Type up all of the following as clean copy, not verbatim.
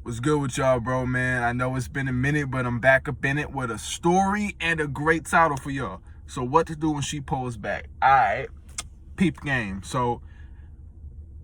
What's good with y'all, bro, man? I know it's been a minute, but I'm back up in it with a story and a great title for y'all. So what to do when she pulls back. All right, peep game. So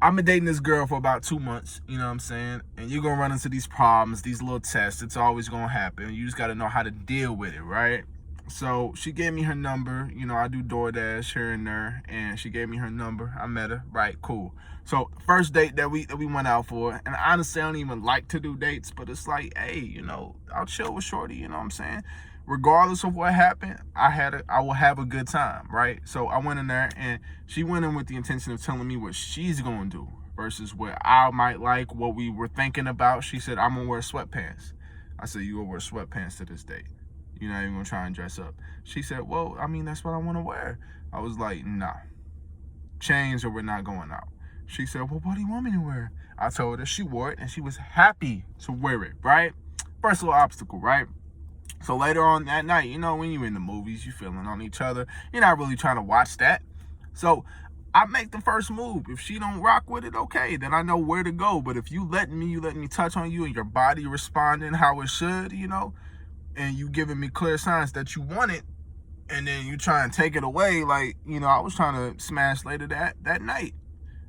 I've been dating this girl for about 2 months, you know what I'm saying? And you're going to run into these problems, these little tests. It's always going to happen. You just got to know how to deal with it, right? So she gave me her number. You know, I do DoorDash here and there, and she gave me her number. I met her. Right, cool. So first date that we went out for, and honestly, I don't even like to do dates, but it's like, hey, you know, I'll chill with shorty. You know what I'm saying? Regardless of what happened, I will have a good time, right? So I went in there, and she went in with the intention of telling me what she's gonna do versus what I might like, what we were thinking about. She said, I'm gonna wear sweatpants. I said, you gonna wear sweatpants to this date? You're not even gonna try and dress up? She said, well, I mean, that's what I want to wear. I was like, nah, change or we're not going out. She said, well, what do you want me to wear? I told her. She wore it, and she was happy to wear it, right? First little obstacle, right? So later on that night, you know, when you're in the movies, you feeling on each other. You're not really trying to watch that. So I make the first move. If she don't rock with it, okay, then I know where to go. But if you letting me touch on you and your body responding how it should, you know, and you giving me clear signs that you want it, and then you try and take it away, like, you know, I was trying to smash later that night.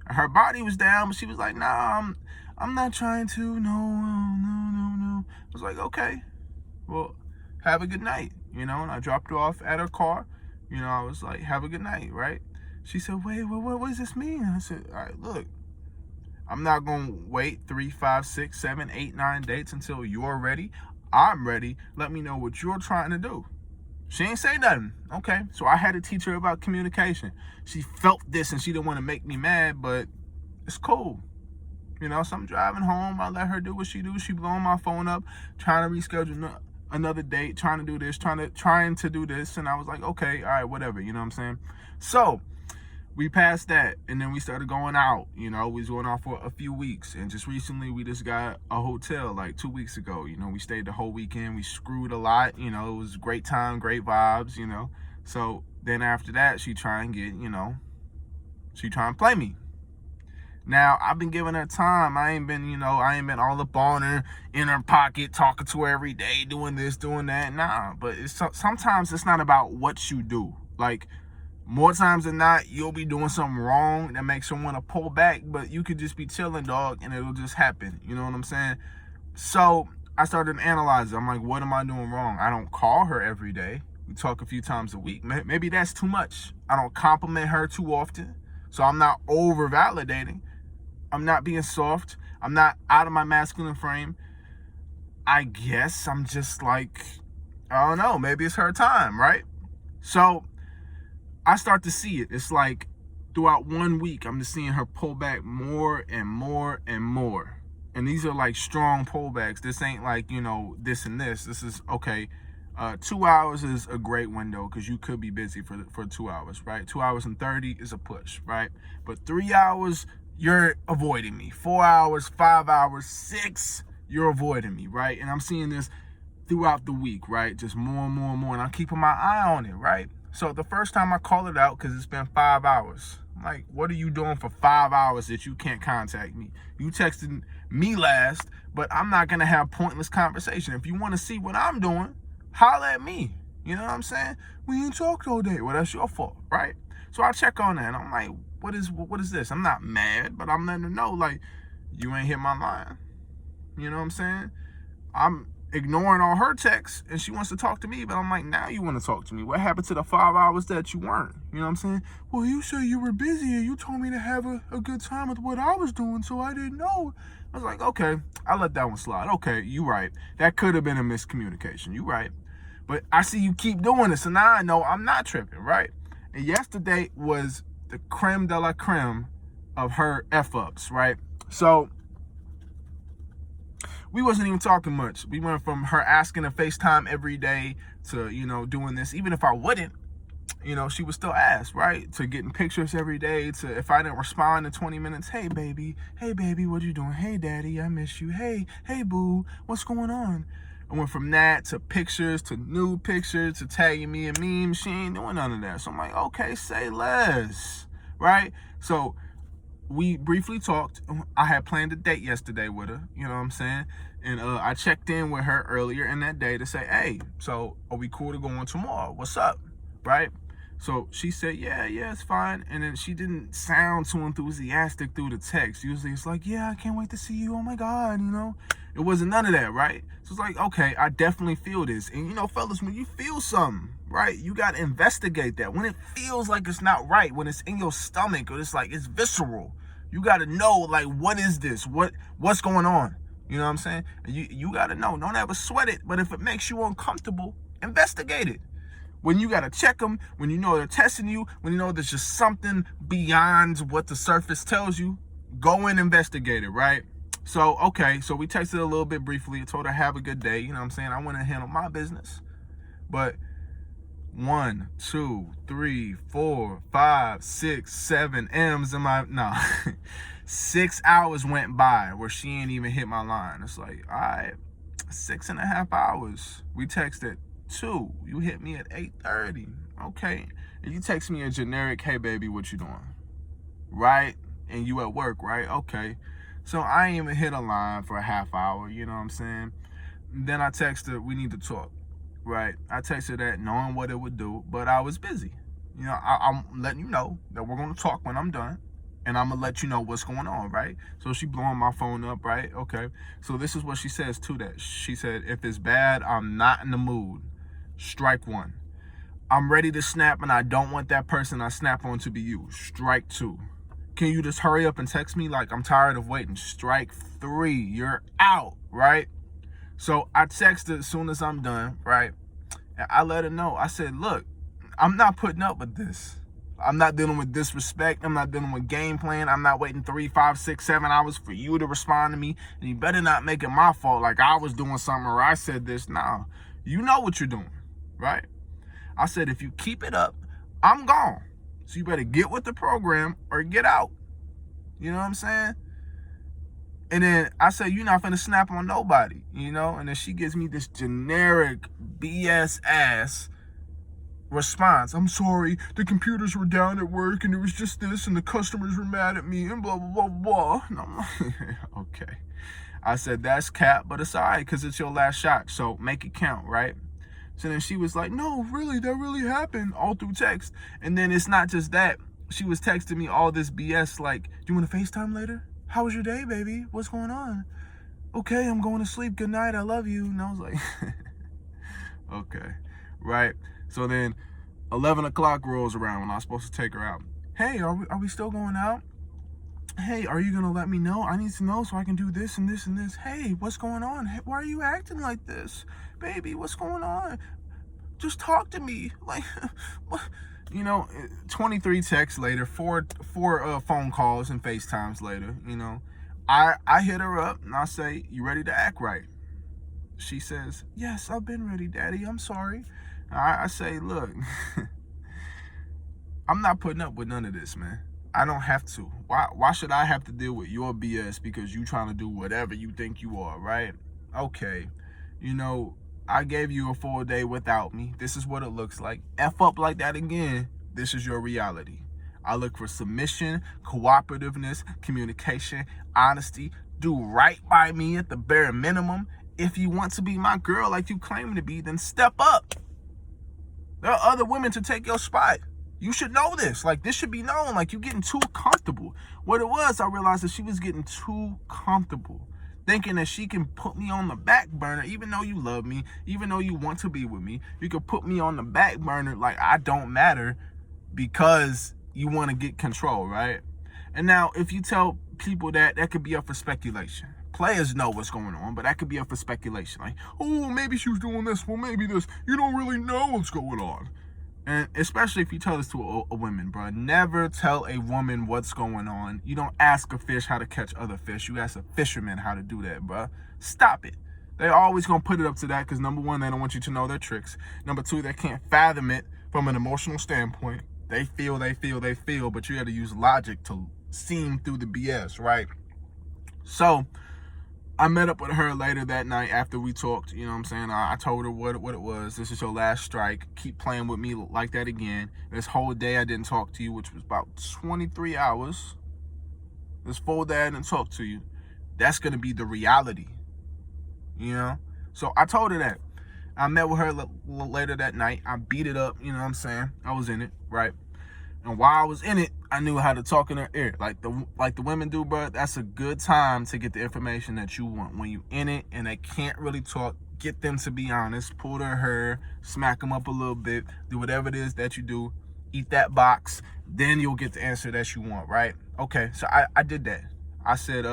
Her body was down, but she was like, nah, I'm not trying to, no. I was like, okay, well, have a good night, you know, and I dropped her off at her car. You know, I was like, have a good night, right? She said, wait, what does this mean? I said, all right, look, I'm not going to wait 3, 5, 6, 7, 8, 9 dates until you're ready. I'm ready. Let me know what you're trying to do. She ain't say nothing. Okay, so I had to teach her about communication. She felt this and she didn't want to make me mad, but it's cool. You know, so I'm driving home. I let her do what she do. She blowing my phone up, trying to reschedule another date, trying to do this, trying to do this. And I was like, okay, all right, whatever. You know what I'm saying? So we passed that, and then we started going out. You know, we was going out for a few weeks, and just recently we just got a hotel like 2 weeks ago. You know, we stayed the whole weekend. We screwed a lot. You know, it was a great time, great vibes. You know, so then after that, she try and play me. Now, I've been giving her time. I ain't been all up on her, in her pocket, talking to her every day, doing this, doing that. Nah, but sometimes it's not about what you do. Like, more times than not, you'll be doing something wrong that makes her want to pull back, but you could just be chilling, dog, and it'll just happen. You know what I'm saying? So I started analyzing. I'm like, what am I doing wrong? I don't call her every day. We talk a few times a week. Maybe that's too much. I don't compliment her too often, so I'm not over-validating. I'm not being soft. I'm not out of my masculine frame. I guess I'm just like, I don't know, maybe it's her time, right? So I start to see it. It's like throughout 1 week, I'm just seeing her pull back more and more and more. And these are like strong pullbacks. This ain't like, you know, this and this. This is, okay, 2 hours is a great window because you could be busy for 2 hours, right? 2 hours and 30 is a push, right? But 3 hours, you're avoiding me. 4 hours, 5 hours, 6, you're avoiding me, right? And I'm seeing this throughout the week, right? Just more and more and more. And I'm keeping my eye on it, right? So the first time I call it out, because it's been 5 hours. I'm like, what are you doing for 5 hours that you can't contact me? You texted me last, but I'm not going to have pointless conversation. If you want to see what I'm doing, holler at me. You know what I'm saying? We ain't talked all day. Well, that's your fault, right? So I check on that, and I'm like, what is this? I'm not mad, but I'm letting her know, like, you ain't hit my line. You know what I'm saying? I'm ignoring all her texts, and she wants to talk to me, but I'm like, now you want to talk to me. What happened to the 5 hours that you weren't? You know what I'm saying? Well, you said you were busy, and you told me to have a good time with what I was doing, so I didn't know. I was like, okay, I let that one slide. Okay, you right. That could have been a miscommunication. You right. But I see you keep doing this, and now I know I'm not tripping, right? And yesterday was the creme de la creme of her F-ups, right? So we wasn't even talking much. We went from her asking to FaceTime every day to, you know, doing this. Even if I wouldn't, you know, she would still ask, right? To getting pictures every day, to if I didn't respond in 20 minutes, hey, baby, what you doing? Hey, daddy, I miss you. Hey, boo, what's going on? I went from that to pictures, to new pictures, to tagging me in memes. She ain't doing none of that. So I'm like, okay, say less, right? So we briefly talked. I had planned a date yesterday with her, you know what I'm saying? And I checked in with her earlier in that day to say, hey, so are we cool to go on tomorrow? What's up? Right? So she said, yeah, it's fine. And then she didn't sound too enthusiastic through the text. Usually it's like, yeah, I can't wait to see you. Oh my God, you know? It wasn't none of that, right? So it's like, okay, I definitely feel this. And you know, fellas, when you feel something, right, you got to investigate that. When it feels like it's not right, when it's in your stomach or it's like it's visceral, you got to know, like, what is this? What's going on? You know what I'm saying? You got to know. Don't ever sweat it. But if it makes you uncomfortable, investigate it. When you got to check them, when you know they're testing you, when you know there's just something beyond what the surface tells you, go and investigate it, right? So, okay, so we texted a little bit briefly. I told her, have a good day. You know what I'm saying? I went and handled my business. But 1, 2, 3, 4, 5, 6, 7 M's in my, no, 6 hours went by where she ain't even hit my line. It's like, all right, 6.5 hours. We texted 2. You hit me at 8:30. Okay. And you text me a generic, hey baby, what you doing? Right? And you at work, right? Okay. So I ain't even hit a line for a half hour, you know what I'm saying? Then I texted, we need to talk. Right? I texted that knowing what it would do, but I was busy. You know, I'm letting you know that we're going to talk when I'm done, and I'm going to let you know what's going on, right? So she blowing my phone up, right? Okay. So this is what she says to that. She said, if it's bad, I'm not in the mood. Strike 1. I'm ready to snap, and I don't want that person I snap on to be you. Strike 2. Can you just hurry up and text me? Like, I'm tired of waiting. Strike 3. You're out, right? So I texted as soon as I'm done, right? And I let her know. I said, look, I'm not putting up with this. I'm not dealing with disrespect. I'm not dealing with game plan. I'm not waiting 3, 5, 6, 7 hours for you to respond to me. And you better not make it my fault like I was doing something or I said this. Nah, you know what you're doing, right? I said, if you keep it up, I'm gone. So you better get with the program or get out. You know what I'm saying? And then I say, you're not finna snap on nobody, you know? And then she gives me this generic BS ass response. I'm sorry, the computers were down at work and it was just this and the customers were mad at me and blah, blah, blah, blah. And I'm like, okay. I said, that's cap, but it's all right because it's your last shot. So make it count, right? So then she was like, no, really, that really happened, all through text. And then it's not just that. She was texting me all this BS like, do you want to FaceTime later? How was your day, baby? What's going on? Okay, I'm going to sleep. Good night. I love you. And I was like, okay, right? So then 11 o'clock rolls around when I was supposed to take her out. Hey, are we still going out? Hey, are you going to let me know? I need to know so I can do this and this and this. Hey, what's going on? Hey, why are you acting like this? Baby, what's going on? Just talk to me. Like, what? You know, 23 texts later, four phone calls and FaceTimes later, you know, I hit her up and I say, you ready to act right? She says, yes, I've been ready, Daddy. I'm sorry. I say, look, I'm not putting up with none of this, man. I don't have to. Why should I have to deal with your BS because you trying to do whatever you think you are, right? Okay. You know, I gave you a full day without me. This is what it looks like. F up like that again. This is your reality. I look for submission, cooperativeness, communication, honesty. Do right by me at the bare minimum. If you want to be my girl like you claim to be, then step up. There are other women to take your spot. You should know this. Like, this should be known. Like, you're getting too comfortable. What it was, I realized that she was getting too comfortable, thinking that she can put me on the back burner, even though you love me, even though you want to be with me. You could put me on the back burner like I don't matter because you want to get control, right? And now, if you tell people that, that could be up for speculation. Players know what's going on, but that could be up for speculation. Like, oh, maybe she was doing this. Well, maybe this. You don't really know what's going on. And especially if you tell this to a woman, bro. Never tell a woman what's going on. You don't ask a fish how to catch other fish. You ask a fisherman how to do that, bro. Stop it. They're always going to put it up to that because, number one, they don't want you to know their tricks. Number two, they can't fathom it from an emotional standpoint. They feel, but you got to use logic to seam through the BS, right? So I met up with her later that night after we talked, you know what I'm saying? I told her what it was. This is your last strike. Keep playing with me like that again. This whole day I didn't talk to you, which was about 23 hours. Let's fold that and talk to you. That's going to be the reality, you know? So I told her that. I met with her later that night. I beat it up, you know what I'm saying? I was in it, right? And while I was in it, I knew how to talk in her ear. Like the women do, bro. That's a good time to get the information that you want. When you in it and they can't really talk, get them to be honest. Pull their hair, smack them up a little bit. Do whatever it is that you do. Eat that box. Then you'll get the answer that you want, right? Okay, so I did that. I said,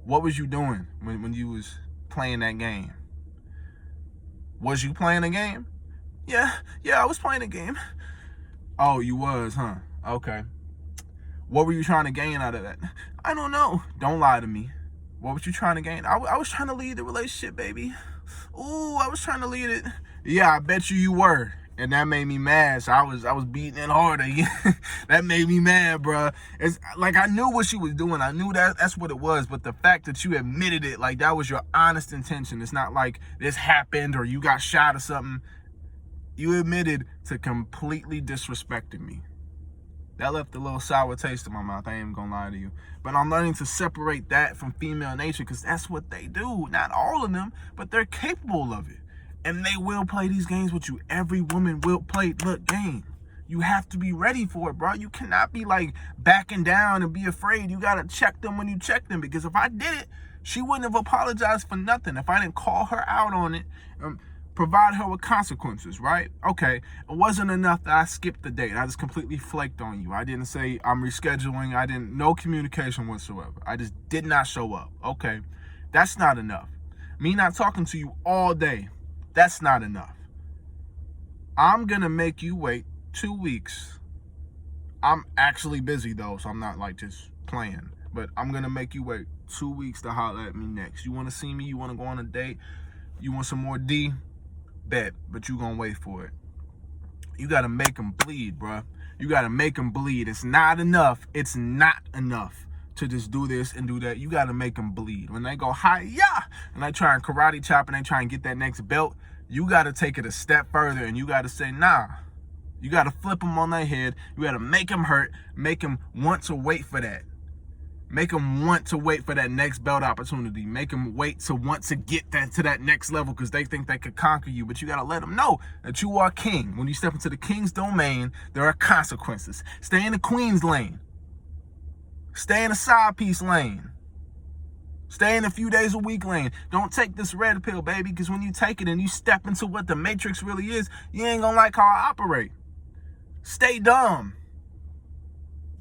what was you doing when you was playing that game? Was you playing a game? Yeah, I was playing a game. Oh, you was, huh? Okay. What were you trying to gain out of that? I don't know. Don't lie to me. What was you trying to gain? I was trying to lead the relationship, baby. Ooh, I was trying to lead it. Yeah, I bet you were. And that made me mad. So I was beating it harder. That made me mad, bro. It's like I knew what she was doing. I knew that's what it was. But the fact that you admitted it, like that was your honest intention. It's not like this happened or you got shot or something. You admitted to completely disrespecting me. That left a little sour taste in my mouth. I ain't even gonna lie to you. But I'm learning to separate that from female nature because that's what they do. Not all of them, but they're capable of it. And they will play these games with you. Every woman will play the game. You have to be ready for it, bro. You cannot be like backing down and be afraid. You gotta check them when you check them. Because if I did it, she wouldn't have apologized for nothing. If I didn't call her out on it, provide her with consequences, right? Okay, it wasn't enough that I skipped the date. I just completely flaked on you. I didn't say I'm rescheduling. No communication whatsoever. I just did not show up. Okay, that's not enough. Me not talking to you all day, that's not enough. I'm gonna make you wait 2 weeks. I'm actually busy though, so I'm not like just playing. But I'm gonna make you wait 2 weeks to holler at me next. You wanna see me? You wanna go on a date? You want some more D? Bet, but you gonna wait for it. You gotta make them bleed, bruh. You gotta make them bleed. It's not enough. It's not enough to just do this and do that. You gotta make them bleed. When they go hi-ya and they try and karate chop and they try and get that next belt, you gotta take it a step further and you gotta say, nah. You gotta flip them on their head. You gotta make them hurt. Make them want to wait for that. Make them want to wait for that next belt opportunity. Make them wait to want to get to that next level because they think they could conquer you. But you got to let them know that you are king. When you step into the king's domain, there are consequences. Stay in the queen's lane. Stay in the side piece lane. Stay in a few days a week lane. Don't take this red pill, baby, because when you take it and you step into what the matrix really is, you ain't going to like how I operate. Stay dumb.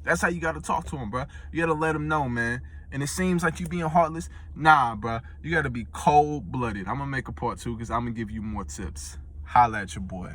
That's how you got to talk to him, bro. You got to let him know, man. And it seems like you being heartless. Nah, bro. You got to be cold-blooded. I'm going to make a part 2 because I'm going to give you more tips. Holla at your boy.